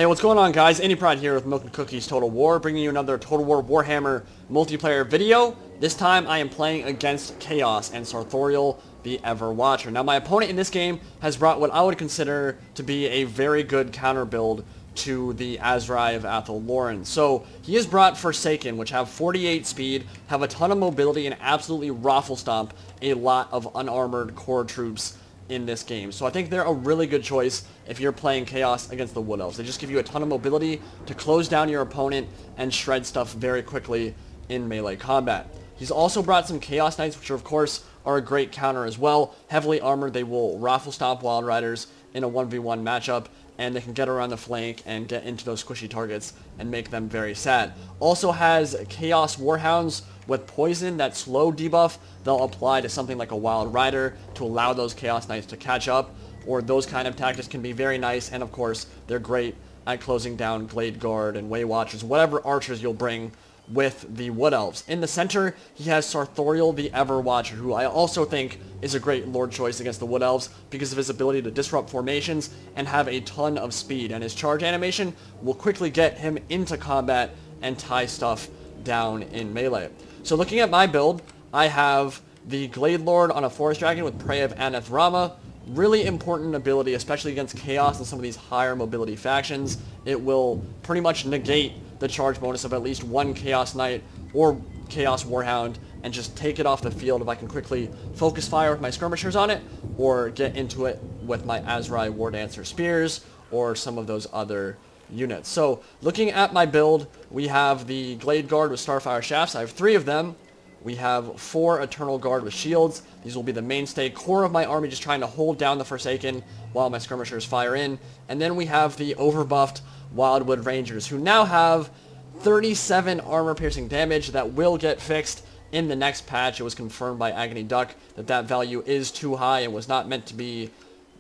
Hey, what's going on, guys? Indypride here with Milk and Cookies Total War, bringing you another Total War Warhammer multiplayer video. This time I am playing against Chaos and Sartorial, the Ever-Watcher. Now, my opponent in this game has brought what I would consider to be a very good counter build to the Azrai of Athel Loren. So, he has brought Forsaken, which have 48 speed, have a ton of mobility, and absolutely raffle stomp a lot of unarmored core troops in this game. So I think they're a really good choice if you're playing Chaos against the Wood Elves. They just give you a ton of mobility to close down your opponent and shred stuff very quickly in melee combat. He's also brought some Chaos Knights, which of course are a great counter as well. Heavily armored, they will raffle stomp Wild Riders in a 1v1 matchup, and they can get around the flank and get into those squishy targets and make them very sad. Also has Chaos Warhounds with poison, that slow debuff they'll apply to something like a Wild Rider to allow those Chaos Knights to catch up, or those kind of tactics can be very nice, and of course they're great at closing down Glade Guard and Way Watchers, whatever archers you'll bring with the Wood Elves. In the center, he has Sartorial the Ever-Watcher, who I also think is a great Lord choice against the Wood Elves because of his ability to disrupt formations and have a ton of speed, and his charge animation will quickly get him into combat and tie stuff down in melee. So looking at my build, I have the Glade Lord on a Forest Dragon with Prey of Anathrama. Really important ability, especially against Chaos and some of these higher mobility factions. It will pretty much negate the charge bonus of at least one Chaos Knight or Chaos Warhound and just take it off the field if I can quickly focus fire with my skirmishers on it, or get into it with my Azrai War Dancer Spears or some of those other units. So looking at my build, we have the Glade Guard with Starfire Shafts. I have 3 of them. We have 4 Eternal Guard with shields. These will be the mainstay core of my army, just trying to hold down the Forsaken while my skirmishers fire in. And then we have the overbuffed Wildwood Rangers, who now have 37 armor-piercing damage. That will get fixed in the next patch. It was confirmed by Agony Duck that that value is too high and was not meant to be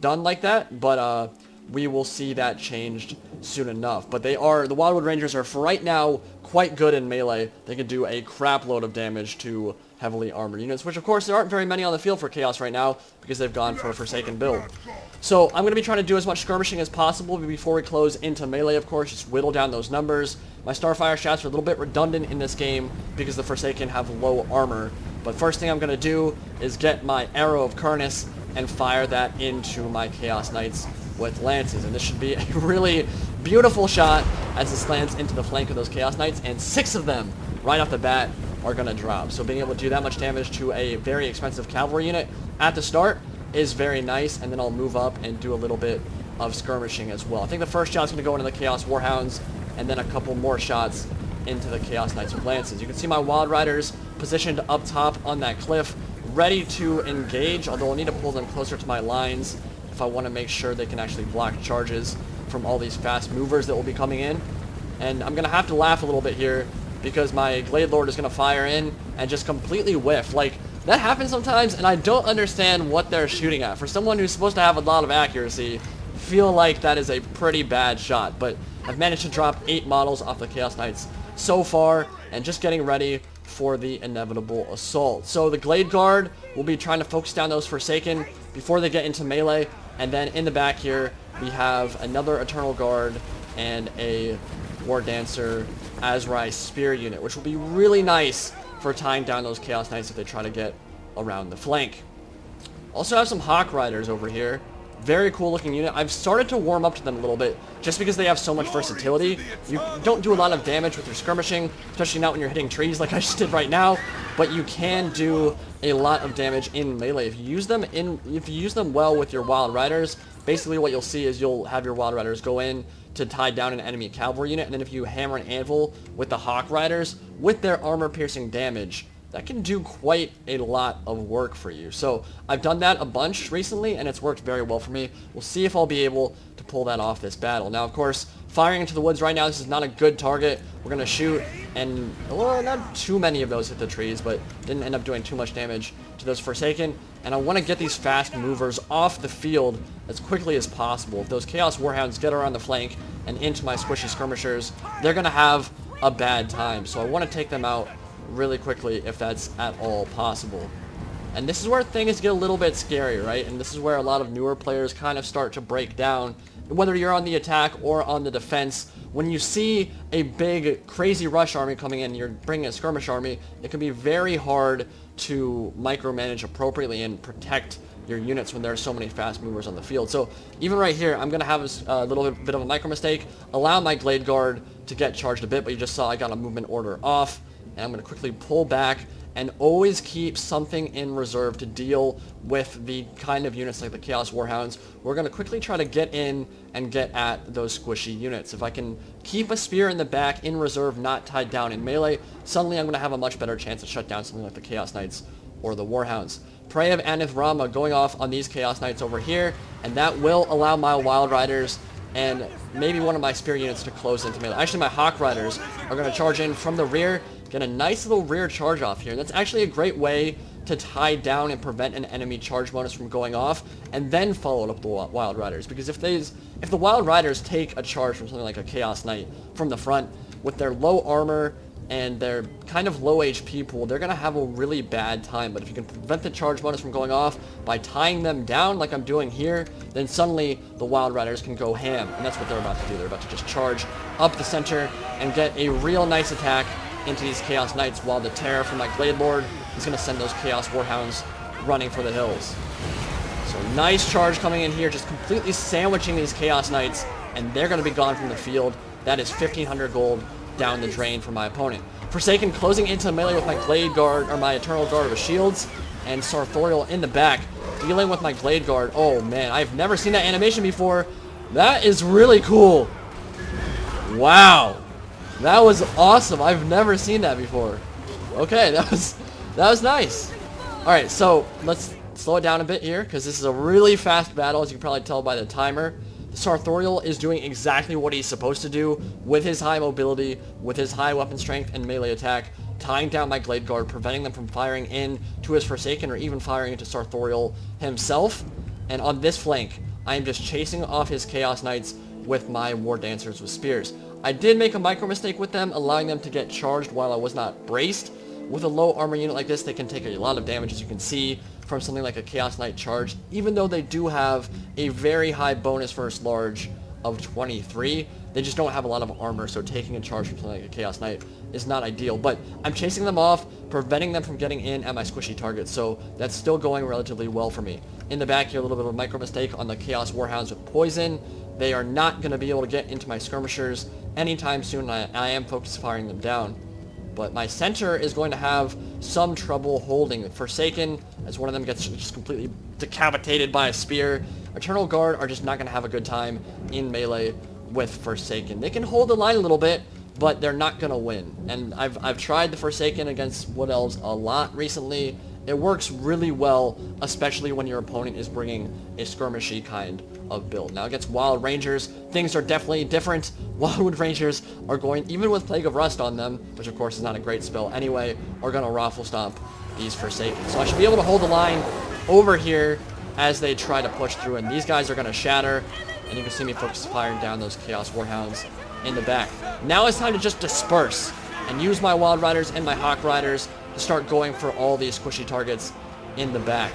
done like that, but we will see that changed soon enough. But the Wildwood Rangers are, for right now, quite good in melee. They can do a crap load of damage to heavily armored units, which of course there aren't very many on the field for Chaos right now because they've gone for a Forsaken build. So I'm going to be trying to do as much skirmishing as possible before we close into melee, of course, just whittle down those numbers. My Starfire Shafts are a little bit redundant in this game because the Forsaken have low armor. But first thing I'm going to do is get my Arrow of Karnas and fire that into my Chaos Knights with lances, and this should be a really beautiful shot as this lands into the flank of those Chaos Knights, and 6 of them right off the bat are going to drop. So being able to do that much damage to a very expensive cavalry unit at the start is very nice, and then I'll move up and do a little bit of skirmishing as well. I think the first shot's going to go into the Chaos Warhounds, and then a couple more shots into the Chaos Knights with lances. You can see my Wild Riders positioned up top on that cliff, ready to engage, although I'll need to pull them closer to my lines if I want to make sure they can actually block charges from all these fast movers that will be coming in. And I'm going to have to laugh a little bit here because my Glade Lord is going to fire in and just completely whiff. Like, that happens sometimes, and I don't understand what they're shooting at. For someone who's supposed to have a lot of accuracy, I feel like that is a pretty bad shot. But I've managed to drop 8 models off the Chaos Knights so far, and just getting ready for the inevitable assault. So the Glade Guard will be trying to focus down those Forsaken before they get into melee. And then in the back here, we have another Eternal Guard and a War Dancer Azrai Spear unit, which will be really nice for tying down those Chaos Knights if they try to get around the flank. Also have some Hawk Riders over here. Very cool looking unit. I've started to warm up to them a little bit just because they have so much versatility. You don't do a lot of damage with your skirmishing, especially not when you're hitting trees like I just did right now, but you can do a lot of damage in melee. If you use them well with your Wild Riders, basically what you'll see is you'll have your Wild Riders go in to tie down an enemy cavalry unit, and then if you hammer an anvil with the Hawk Riders with their armor piercing damage, that can do quite a lot of work for you. So I've done that a bunch recently, and it's worked very well for me. We'll see if I'll be able to pull that off this battle. Now, of course, firing into the woods right now, this is not a good target. We're going to shoot, and, well, not too many of those hit the trees, but didn't end up doing too much damage to those Forsaken. And I want to get these fast movers off the field as quickly as possible. If those Chaos Warhounds get around the flank and into my squishy skirmishers, they're going to have a bad time. So I want to take them out really quickly if that's at all possible. And this is where things get a little bit scary, right? And this is where a lot of newer players kind of start to break down whether you're on the attack or on the defense, when you see a big, crazy rush army coming in, you're bringing a skirmish army, it can be very hard to micromanage appropriately and protect your units when there are so many fast movers on the field. So even right here, I'm going to have a little bit of a micro mistake, allow my Glade Guard to get charged a bit, but you just saw I got a movement order off, and I'm going to quickly pull back and always keep something in reserve to deal with the kind of units like the Chaos Warhounds. We're going to quickly try to get in and get at those squishy units. If I can keep a spear in the back in reserve, not tied down in melee, suddenly I'm going to have a much better chance to shut down something like the Chaos Knights or the Warhounds. Prey of Anith Rama going off on these Chaos Knights over here, and that will allow my Wild Riders and maybe one of my spear units to close into melee. Actually, my Hawk Riders are going to charge in from the rear, get a nice little rear charge off here. That's actually a great way to tie down and prevent an enemy charge bonus from going off, and then follow up the Wild Riders. Because if the Wild Riders take a charge from something like a Chaos Knight from the front, with their low armor and their kind of low HP pool, they're going to have a really bad time. But if you can prevent the charge bonus from going off by tying them down like I'm doing here, then suddenly the Wild Riders can go ham. And that's what they're about to do. They're about to just charge up the center and get a real nice attack into these Chaos Knights, while the terror from my Glade Lord is going to send those Chaos Warhounds running for the hills. So nice charge coming in here, just completely sandwiching these Chaos Knights, and they're going to be gone from the field. That is 1,500 gold down the drain for my opponent. Forsaken closing into melee with my Glade Guard, or my Eternal Guard with shields, and Sartorial in the back, dealing with my Glade Guard. Oh man, I've never seen that animation before. That is really cool. Wow. That was awesome. I've never seen that before. Okay, that was nice. Alright, so let's slow it down a bit here, because this is a really fast battle, as you can probably tell by the timer. The Sartorial is doing exactly what he's supposed to do with his high mobility, with his high weapon strength and melee attack, tying down my Glade Guard, preventing them from firing in to his Forsaken or even firing into Sartorial himself. And on this flank, I am just chasing off his Chaos Knights with my War Dancers with spears. I did make a micro mistake with them, allowing them to get charged while I was not braced. With a low armor unit like this, they can take a lot of damage, as you can see, from something like a Chaos Knight charge, even though they do have a very high bonus first large of 23. They just don't have a lot of armor, so taking a charge from something like a Chaos Knight is not ideal. But I'm chasing them off, preventing them from getting in at my squishy targets, so that's still going relatively well for me. In the back here, a little bit of a micro mistake on the Chaos Warhounds with poison. They are not going to be able to get into my skirmishers anytime soon. I am focus firing them down. But my center is going to have some trouble holding. Forsaken, as one of them gets just completely decapitated by a spear. Eternal Guard are just not going to have a good time in melee with Forsaken. They can hold the line a little bit, but they're not going to win. And I've tried the Forsaken against Wood Elves a lot recently. It works really well, especially when your opponent is bringing a skirmishy kind of build. Now against Wild Rangers, things are definitely different. Wildwood Rangers are going, even with Plague of Rust on them, which of course is not a great spell anyway, are going to Raffle Stomp these Forsaken. So I should be able to hold the line over here as they try to push through, and these guys are going to shatter, and you can see me focus firing down those Chaos Warhounds in the back. Now it's time to just disperse and use my Wild Riders and my Hawk Riders to start going for all these squishy targets in the back.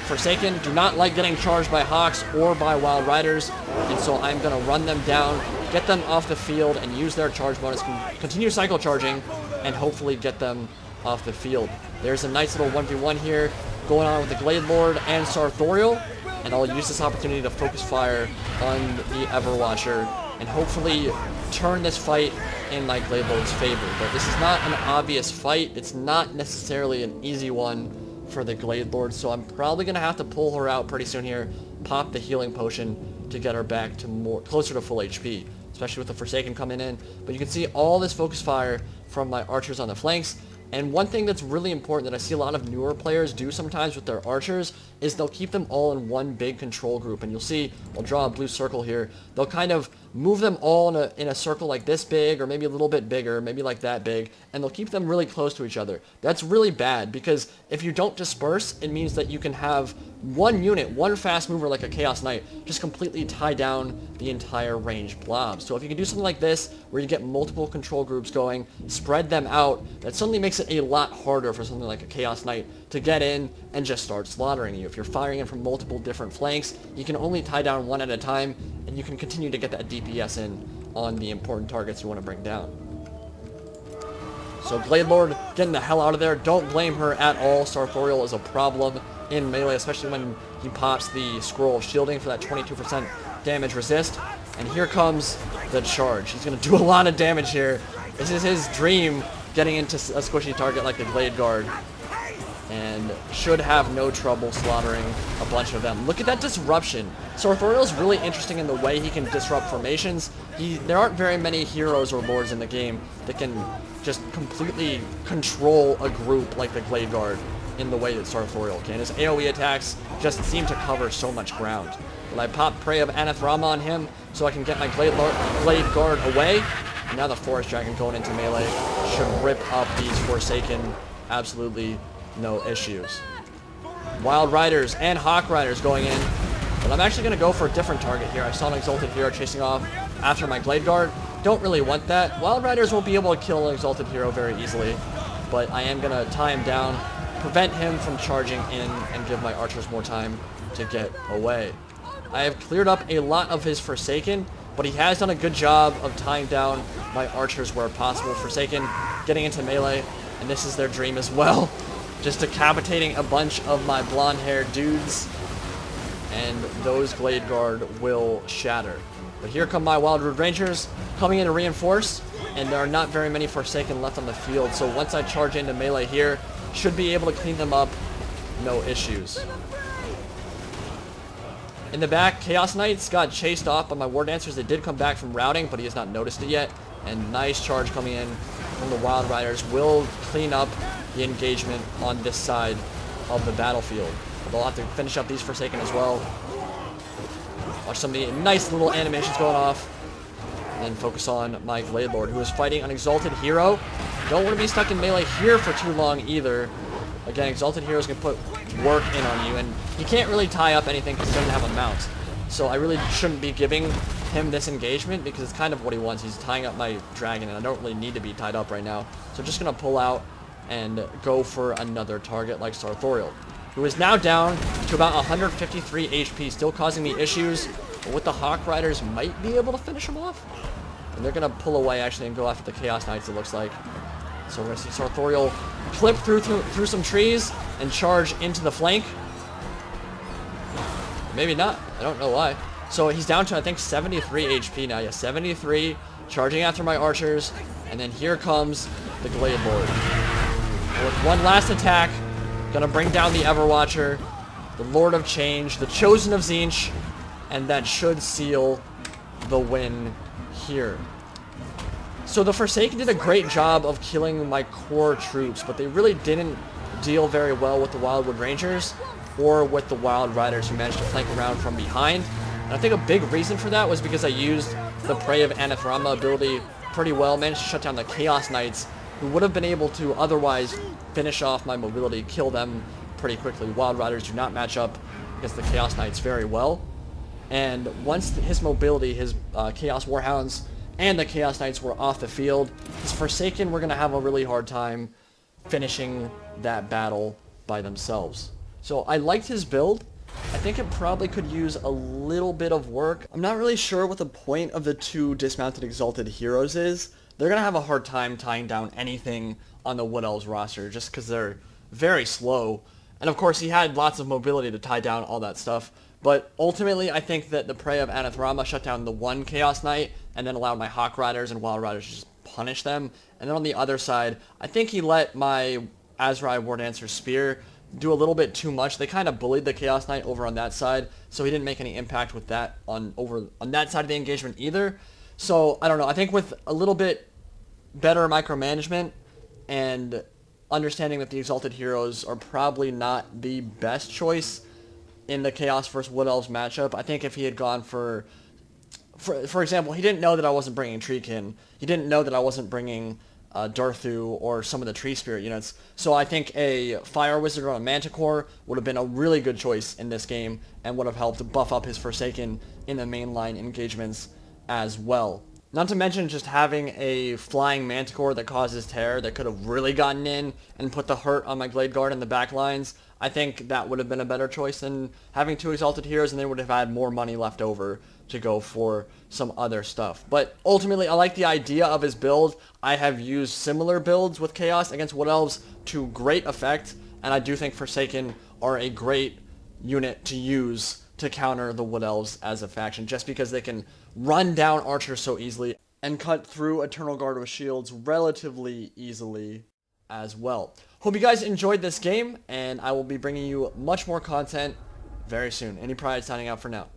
Forsaken do not like getting charged by Hawks or by Wild Riders, and so I'm going to run them down, get them off the field, and use their charge bonus, continue cycle charging, and hopefully get them off the field. There's a nice little 1v1 here going on with the Glade Lord and Sartorial, and I'll use this opportunity to focus fire on the Everwatcher and hopefully turn this fight in my Glade Lord's favor. But this is not an obvious fight. It's not necessarily an easy one for the Glade Lord, so I'm probably going to have to pull her out pretty soon here, pop the healing potion to get her back to closer to full HP, especially with the Forsaken coming in. But you can see all this focus fire from my archers on the flanks. And one thing that's really important that I see a lot of newer players do sometimes with their archers is they'll keep them all in one big control group. And you'll see, I'll draw a blue circle here, they'll kind of move them all in a circle like this big, or maybe a little bit bigger, maybe like that big, and they'll keep them really close to each other. That's really bad, because if you don't disperse, it means that you can have one unit, one fast mover like a Chaos Knight, just completely tie down the entire ranged blob. So if you can do something like this, where you get multiple control groups going, spread them out, that suddenly makes it a lot harder for something like a Chaos Knight to get in and just start slaughtering you. If you're firing in from multiple different flanks, you can only tie down one at a time, and you can continue to get that DPS in on the important targets you want to bring down. So Glade Lord getting the hell out of there. Don't blame her at all. Sartorial is a problem in melee, especially when he pops the Scroll of Shielding for that 22% damage resist. And here comes the charge. He's going to do a lot of damage here. This is his dream, getting into a squishy target like the Glade Guard. And should have no trouble slaughtering a bunch of them. Look at that disruption. Sartorial is really interesting in the way he can disrupt formations. There aren't very many heroes or lords in the game that can just completely control a group like the Glade Guard in the way that Sartorial can. His AoE attacks just seem to cover so much ground. But I pop Prey of Anathrama on him so I can get my Glade Guard away. And now the Forest Dragon going into melee should rip up these Forsaken. Absolutely no issues. Wild Riders and Hawk Riders going in. But I'm actually going to go for a different target here. I saw an Exalted Hero chasing off after my Glade Guard. Don't really want that. Wild Riders won't be able to kill an Exalted Hero very easily. But I am going to tie him down, prevent him from charging in, and give my archers more time to get away. I have cleared up a lot of his Forsaken, but he has done a good job of tying down my archers where possible. Forsaken getting into melee, and this is their dream as well. Just decapitating a bunch of my blonde-haired dudes, and those Glade Guard will shatter. But here come my Wildwood Rangers coming in to reinforce, and there are not very many Forsaken left on the field, so once I charge into melee here, should be able to clean them up, no issues. In the back, Chaos Knights got chased off by my War Dancers. They did come back from routing, but he has not noticed it yet. And nice charge coming in from the Wild Riders will clean up the engagement on this side of the battlefield. They'll have to finish up these Forsaken as well. Watch some of the nice little animations going off. And then focus on my Glade Lord, who is fighting an Exalted Hero. Don't want to be stuck in melee here for too long either. Again, Exalted Hero is going to put work in on you, and he can't really tie up anything because he doesn't have a mount. So I really shouldn't be giving him this engagement because it's kind of what he wants. He's tying up my dragon, and I don't really need to be tied up right now. So I'm just going to pull out and go for another target like Sartorial, who is now down to about 153 HP, still causing me issues. But with the Hawk Riders, might be able to finish him off. And they're going to pull away, actually, and go after the Chaos Knights, it looks like. So we're going to see Sartorial clip through some trees and charge into the flank. Maybe not. I don't know why. So he's down to, I think, 73 HP now. Yeah, 73. Charging after my archers. And then here comes the Glade Lord. With one last attack, going to bring down the Everwatcher, the Lord of Change, the Chosen of Tzeentch, and that should seal the win here. So the Forsaken did a great job of killing my core troops, but they really didn't deal very well with the Wildwood Rangers or with the Wild Riders, who managed to flank around from behind. And I think a big reason for that was because I used the Prey of Anathrama ability pretty well, managed to shut down the Chaos Knights, who would have been able to otherwise finish off my mobility, kill them pretty quickly. Wild Riders do not match up against the Chaos Knights very well. And once his mobility, his Chaos Warhounds, and the Chaos Knights were off the field, his Forsaken were going to have a really hard time finishing that battle by themselves. So I liked his build. I think it probably could use a little bit of work. I'm not really sure what the point of the two dismounted Exalted Heroes is. They're going to have a hard time tying down anything on the Wood Elves roster just because they're very slow. And of course he had lots of mobility to tie down all that stuff. But ultimately, I think that the Prey of Anathrama shut down the one Chaos Knight and then allowed my Hawk Riders and Wild Riders to just punish them. And then on the other side, I think he let my Azrai War Dancer's Spear do a little bit too much. They kind of bullied the Chaos Knight over on that side, so he didn't make any impact with that on that side of the engagement either. So, I don't know. I think with a little bit better micromanagement and understanding that the Exalted Heroes are probably not the best choice in the Chaos vs. Wood Elves matchup. I think if he had gone for example, he didn't know that I wasn't bringing Treekin. He didn't know that I wasn't bringing Darthu or some of the Tree Spirit units. So I think a Fire Wizard or a Manticore would have been a really good choice in this game and would have helped buff up his Forsaken in the mainline engagements as well. Not to mention just having a flying Manticore that causes terror that could have really gotten in and put the hurt on my Glade Guard in the back lines. I think that would have been a better choice than having 2 Exalted Heroes, and they would have had more money left over to go for some other stuff. But ultimately, I like the idea of his build. I have used similar builds with Chaos against Wood Elves to great effect, and I do think Forsaken are a great unit to use to counter the Wood Elves as a faction, just because they can run down archers so easily and cut through Eternal Guard with shields relatively easily as well. Hope you guys enjoyed this game, and I will be bringing you much more content very soon. Indypride signing out for now.